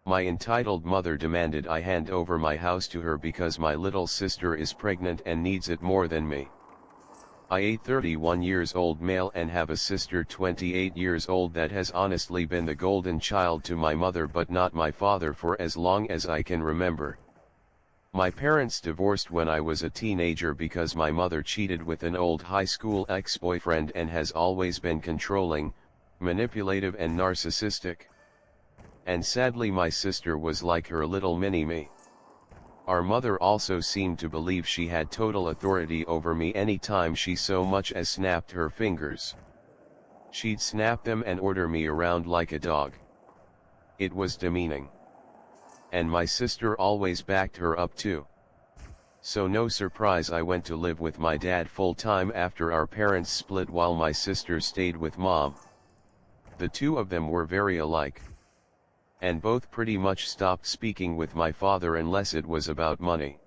My entitled mother demanded I hand over my house to her because my little sister is pregnant and needs it more than me. I am 31 years old male and have a sister 28 years old that has honestly been the golden child to my mother but not my father for as long as I can remember. My parents divorced when I was a teenager because my mother cheated with an old high school ex-boyfriend and has always been controlling, manipulative and narcissistic. And sadly my sister was like her little mini-me. Our mother also seemed to believe she had total authority over me any time she so much as snapped her fingers. She'd snap them and order me around like a dog. It was demeaning. And my sister always backed her up too. So no surprise I went to live with my dad full-time after our parents split while my sister stayed with mom. The two of them were very alike. And both pretty much stopped speaking with my father unless it was about money.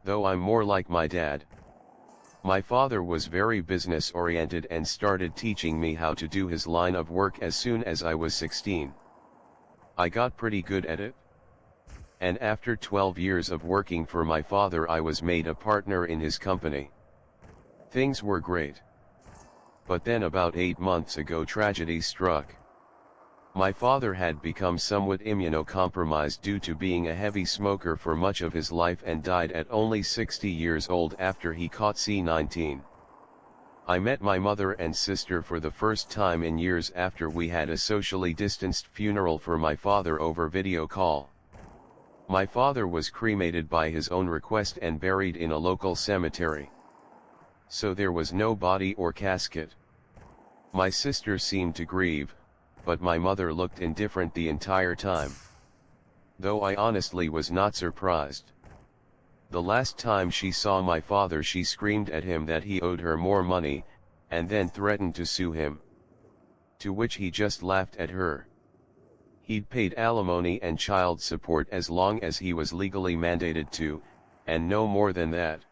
Though I'm more like my dad. My father was very business-oriented and started teaching me how to do his line of work as soon as I was 16. I got pretty good at it. And after 12 years of working for my father I was made a partner in his company. Things were great. But then about 8 months ago tragedy struck. My father had become somewhat immunocompromised due to being a heavy smoker for much of his life and died at only 60 years old after he caught C-19. I met my mother and sister for the first time in years after we had a socially distanced funeral for my father over video call. My father was cremated by his own request and buried in a local cemetery. So there was no body or casket. My sister seemed to grieve, but my mother looked indifferent the entire time. Though I honestly was not surprised. The last time she saw my father she screamed at him that he owed her more money, and then threatened to sue him. To which he just laughed at her. He'd paid alimony and child support as long as he was legally mandated to, and no more than that.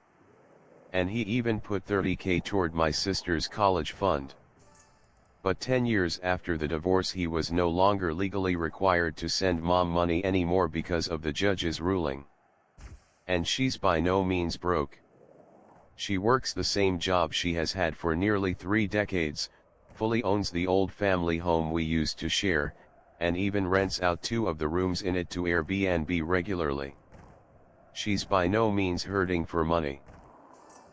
And he even put $30,000 toward my sister's college fund. But 10 years after the divorce he was no longer legally required to send mom money anymore because of the judge's ruling. And she's by no means broke. She works the same job she has had for nearly 3 decades, fully owns the old family home we used to share, and even rents out 2 of the rooms in it to Airbnb regularly. She's by no means hurting for money.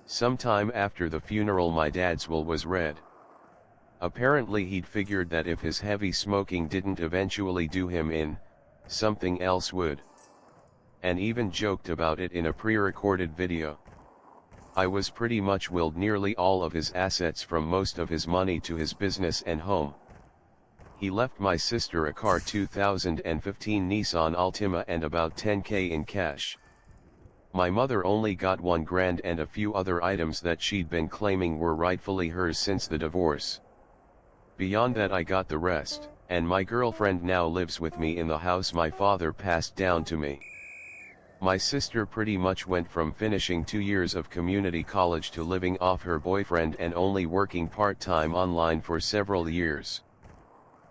Sometime after the funeral my dad's will was read. Apparently he'd figured that if his heavy smoking didn't eventually do him in, something else would. And even joked about it in a pre-recorded video. I was pretty much willed nearly all of his assets from most of his money to his business and home. He left my sister a car 2015 Nissan Altima and about $10,000 in cash. My mother only got $1,000 and a few other items that she'd been claiming were rightfully hers since the divorce. Beyond that I got the rest, and my girlfriend now lives with me in the house my father passed down to me. My sister pretty much went from finishing 2 years of community college to living off her boyfriend and only working part-time online for several years.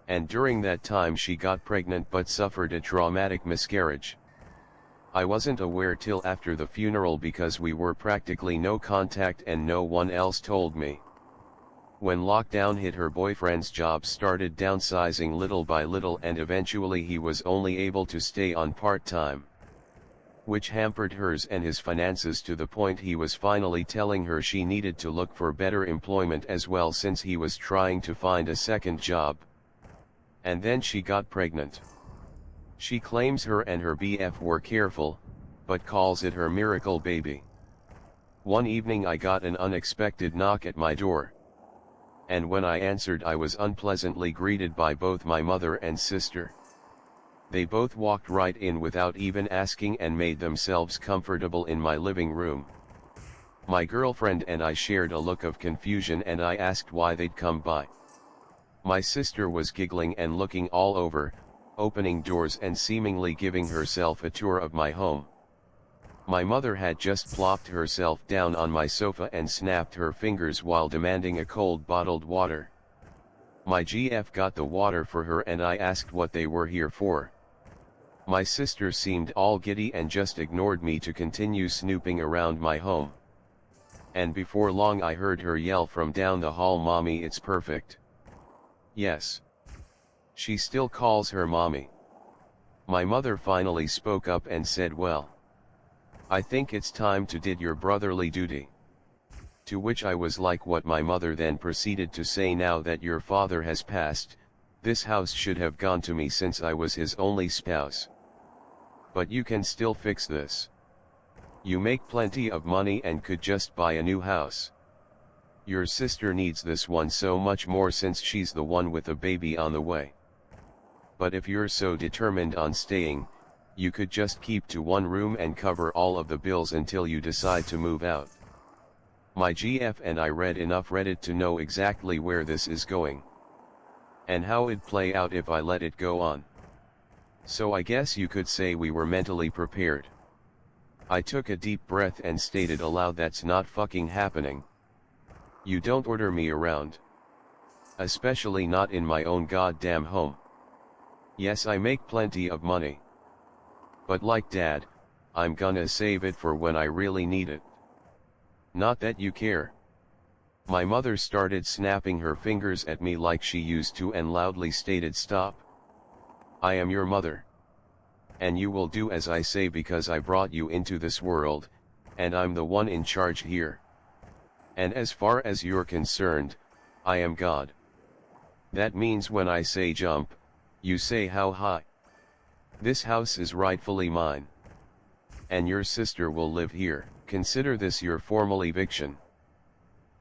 And during that time she got pregnant but suffered a traumatic miscarriage. I wasn't aware till after the funeral because we were practically no contact and no one else told me. When lockdown hit her boyfriend's job started downsizing little by little and eventually he was only able to stay on part-time. Which hampered hers and his finances to the point he was finally telling her she needed to look for better employment as well since he was trying to find a second job. And then she got pregnant. She claims her and her BF were careful, but calls it her miracle baby. One evening I got an unexpected knock at my door. And when I answered I was unpleasantly greeted by both my mother and sister. They both walked right in without even asking and made themselves comfortable in my living room. My girlfriend and I shared a look of confusion and I asked why they'd come by. My sister was giggling and looking all over, opening doors and seemingly giving herself a tour of my home. My mother had just plopped herself down on my sofa and snapped her fingers while demanding a cold bottled water. My GF got the water for her and I asked what they were here for. My sister seemed all giddy and just ignored me to continue snooping around my home. And before long I heard her yell from down the hall, "Mommy, it's perfect." Yes. She still calls her mommy. My mother finally spoke up and said, "Well, I think it's time to did your brotherly duty." To which I was like, what? My mother then proceeded to say, "Now that your father has passed, this house should have gone to me since I was his only spouse. But you can still fix this. You make plenty of money and could just buy a new house. Your sister needs this one so much more since she's the one with a baby on the way. But if you're so determined on staying, you could just keep to one room and cover all of the bills until you decide to move out." My GF and I read enough Reddit to know exactly where this is going. And how it'd play out if I let it go on. So I guess you could say we were mentally prepared. I took a deep breath and stated aloud, "That's not fucking happening. You don't order me around. Especially not in my own goddamn home. Yes, I make plenty of money. But like Dad, I'm gonna save it for when I really need it. Not that you care." My mother started snapping her fingers at me like she used to and loudly stated, "Stop. I am your mother. And you will do as I say because I brought you into this world, and I'm the one in charge here. And as far as you're concerned, I am God. That means when I say jump, you say how high. This house is rightfully mine. And your sister will live here. Consider this your formal eviction.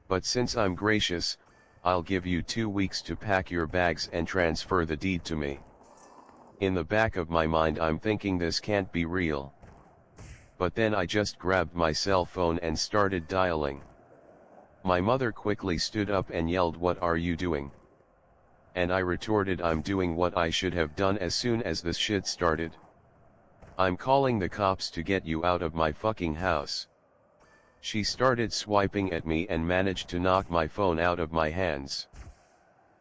But since I'm gracious, I'll give you 2 weeks to pack your bags and transfer the deed to me." In the back of my mind I'm thinking this can't be real. But then I just grabbed my cell phone and started dialing. My mother quickly stood up and yelled, "What are you doing?" And I retorted, "I'm doing what I should have done as soon as this shit started. I'm calling the cops to get you out of my fucking house." She started swiping at me and managed to knock my phone out of my hands.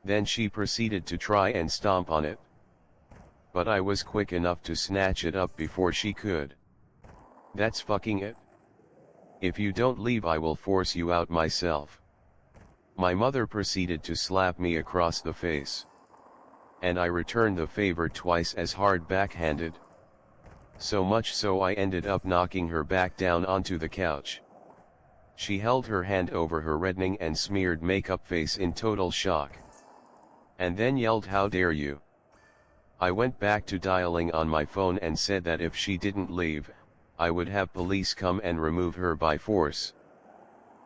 Then she proceeded to try and stomp on it. But I was quick enough to snatch it up before she could. "That's fucking it. If you don't leave, I will force you out myself." My mother proceeded to slap me across the face. And I returned the favor twice as hard backhanded. So much so I ended up knocking her back down onto the couch. She held her hand over her reddening and smeared makeup face in total shock. And then yelled, "How dare you!" I went back to dialing on my phone and said that if she didn't leave, I would have police come and remove her by force.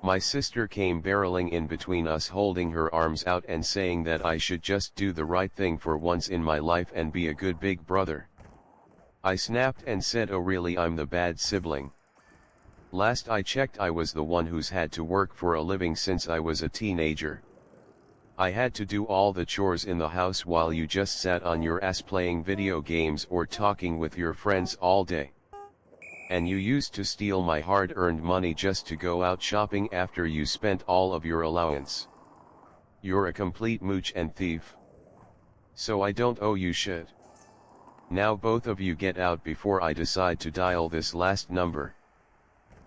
My sister came barreling in between us, holding her arms out and saying that I should just do the right thing for once in my life and be a good big brother. I snapped and said, "Oh really, I'm the bad sibling? Last I checked I was the one who's had to work for a living since I was a teenager. I had to do all the chores in the house while you just sat on your ass playing video games or talking with your friends all day. And you used to steal my hard-earned money just to go out shopping after you spent all of your allowance. You're a complete mooch and thief. So I don't owe you shit. Now both of you get out before I decide to dial this last number."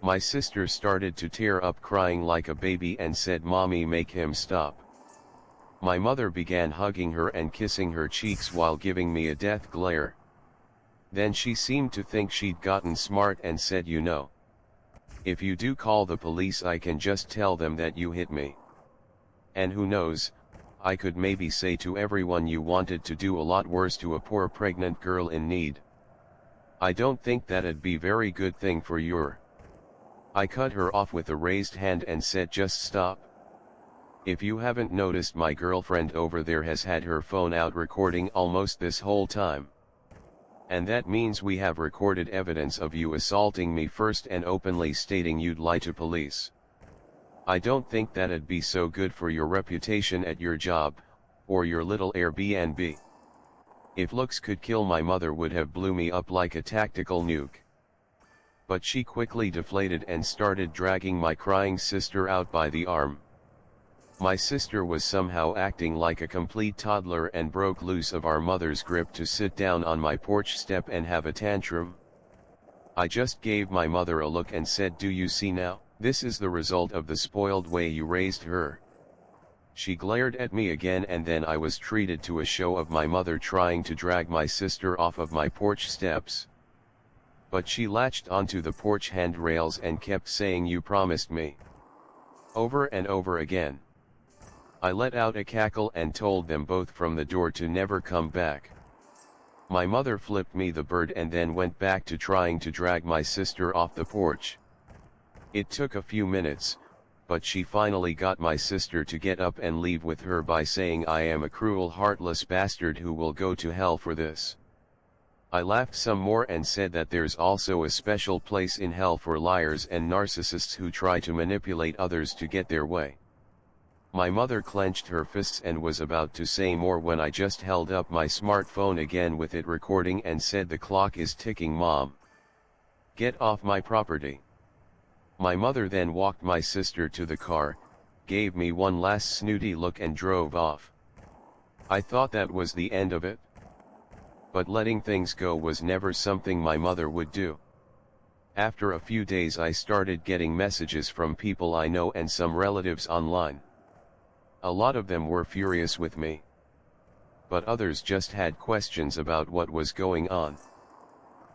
My sister started to tear up, crying like a baby, and said, "Mommy, make him stop." My mother began hugging her and kissing her cheeks while giving me a death glare. Then she seemed to think she'd gotten smart and said, "You know, if you do call the police, I can just tell them that you hit me. And who knows, I could maybe say to everyone you wanted to do a lot worse to a poor pregnant girl in need. I don't think that'd be very good thing for your—" I cut her off with a raised hand and said, "Just stop. If you haven't noticed, my girlfriend over there has had her phone out recording almost this whole time. And that means we have recorded evidence of you assaulting me first and openly stating you'd lie to police. I don't think that'd be so good for your reputation at your job, or your little Airbnb. If looks could kill, my mother would have blew me up like a tactical nuke." But she quickly deflated and started dragging my crying sister out by the arm. My sister was somehow acting like a complete toddler and broke loose of our mother's grip to sit down on my porch step and have a tantrum. I just gave my mother a look and said, "Do you see now? This is the result of the spoiled way you raised her." She glared at me again, and then I was treated to a show of my mother trying to drag my sister off of my porch steps. But she latched onto the porch handrails and kept saying, "You promised me," over and over again. I let out a cackle and told them both from the door to never come back. My mother flipped me the bird and then went back to trying to drag my sister off the porch. It took a few minutes, but she finally got my sister to get up and leave with her by saying, "I am a cruel, heartless bastard who will go to hell for this." I laughed some more and said that there's also a special place in hell for liars and narcissists who try to manipulate others to get their way. My mother clenched her fists and was about to say more when I just held up my smartphone again with it recording and said, "The clock is ticking, Mom. Get off my property." My mother then walked my sister to the car, gave me one last snooty look and drove off. I thought that was the end of it. But letting things go was never something my mother would do. After a few days I started getting messages from people I know and some relatives online. A lot of them were furious with me. But others just had questions about what was going on.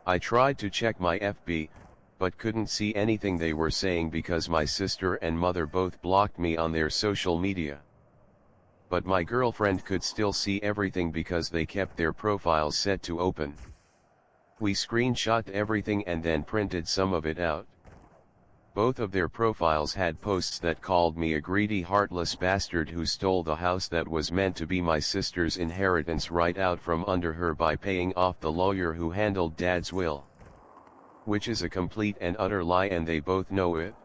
I tried to check my FB, but couldn't see anything they were saying because my sister and mother both blocked me on their social media. But my girlfriend could still see everything because they kept their profiles set to open. We screenshot everything and then printed some of it out. Both of their profiles had posts that called me a greedy, heartless bastard who stole the house that was meant to be my sister's inheritance right out from under her by paying off the lawyer who handled Dad's will. Which is a complete and utter lie, and they both know it.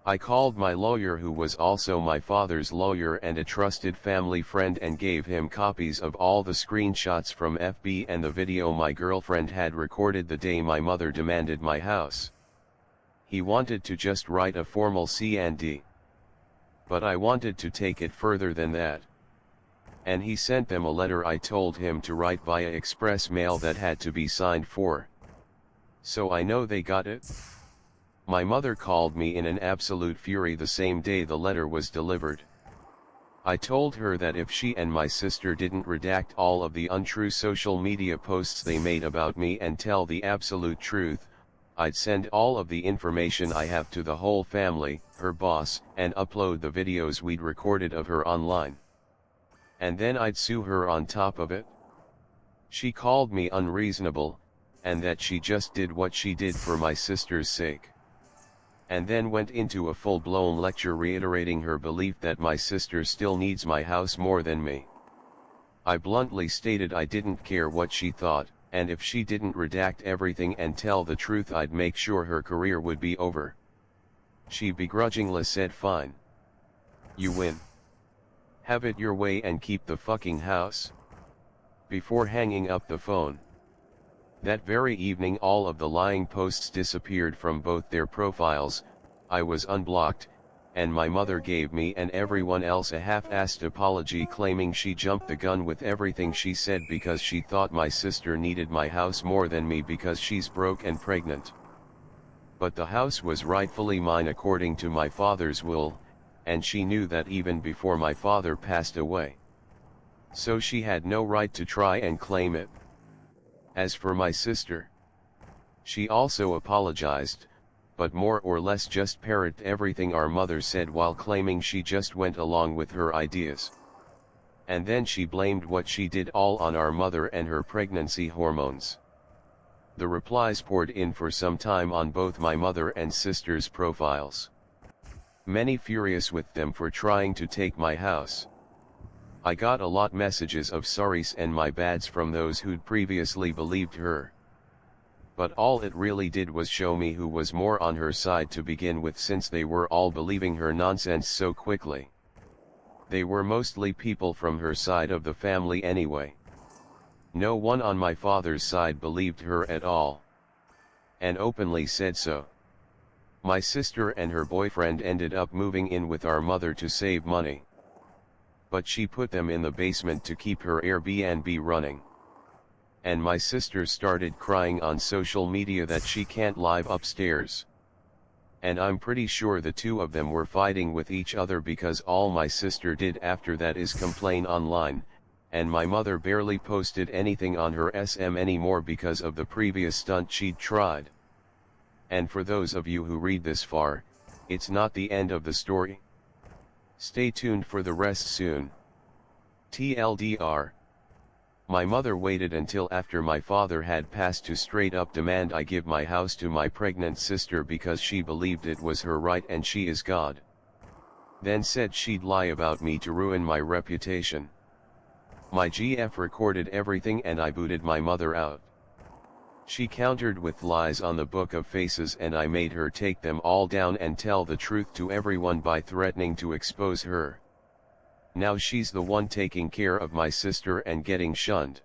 I called my lawyer, who was also my father's lawyer and a trusted family friend, and gave him copies of all the screenshots from FB and the video my girlfriend had recorded the day my mother demanded my house. He wanted to just write a formal C&D. But I wanted to take it further than that. And he sent them a letter I told him to write via express mail that had to be signed for. So I know they got it. My mother called me in an absolute fury the same day the letter was delivered. I told her that if she and my sister didn't redact all of the untrue social media posts they made about me and tell the absolute truth, I'd send all of the information I have to the whole family, her boss, and upload the videos we'd recorded of her online. And then I'd sue her on top of it. She called me unreasonable, and that she just did what she did for my sister's sake. And then went into a full-blown lecture reiterating her belief that my sister still needs my house more than me. I bluntly stated I didn't care what she thought, and if she didn't redact everything and tell the truth, I'd make sure her career would be over. She begrudgingly said, "Fine. You win. Have it your way and keep the fucking house," before hanging up the phone. That very evening all of the lying posts disappeared from both their profiles, I was unblocked, and my mother gave me and everyone else a half-assed apology claiming she jumped the gun with everything she said because she thought my sister needed my house more than me because she's broke and pregnant. But the house was rightfully mine according to my father's will, and she knew that even before my father passed away. So she had no right to try and claim it. As for my sister, she also apologized, but more or less just parroted everything our mother said while claiming she just went along with her ideas. And then she blamed what she did all on our mother and her pregnancy hormones. The replies poured in for some time on both my mother and sister's profiles. Many furious with them for trying to take my house. I got a lot messages of sorries and my bads from those who'd previously believed her. But all it really did was show me who was more on her side to begin with, since they were all believing her nonsense so quickly. They were mostly people from her side of the family anyway. No one on my father's side believed her at all. And openly said so. My sister and her boyfriend ended up moving in with our mother to save money. But she put them in the basement to keep her Airbnb running. And my sister started crying on social media that she can't live upstairs. And I'm pretty sure the two of them were fighting with each other, because all my sister did after that is complain online, and my mother barely posted anything on her SM anymore because of the previous stunt she'd tried. And for those of you who read this far, it's not the end of the story. Stay tuned for the rest soon. TLDR. My mother waited until after my father had passed to straight up demand I give my house to my pregnant sister because she believed it was her right and she is God. Then said she'd lie about me to ruin my reputation. My GF recorded everything and I booted my mother out. She countered with lies on the Book of Faces and I made her take them all down and tell the truth to everyone by threatening to expose her. Now she's the one taking care of my sister and getting shunned.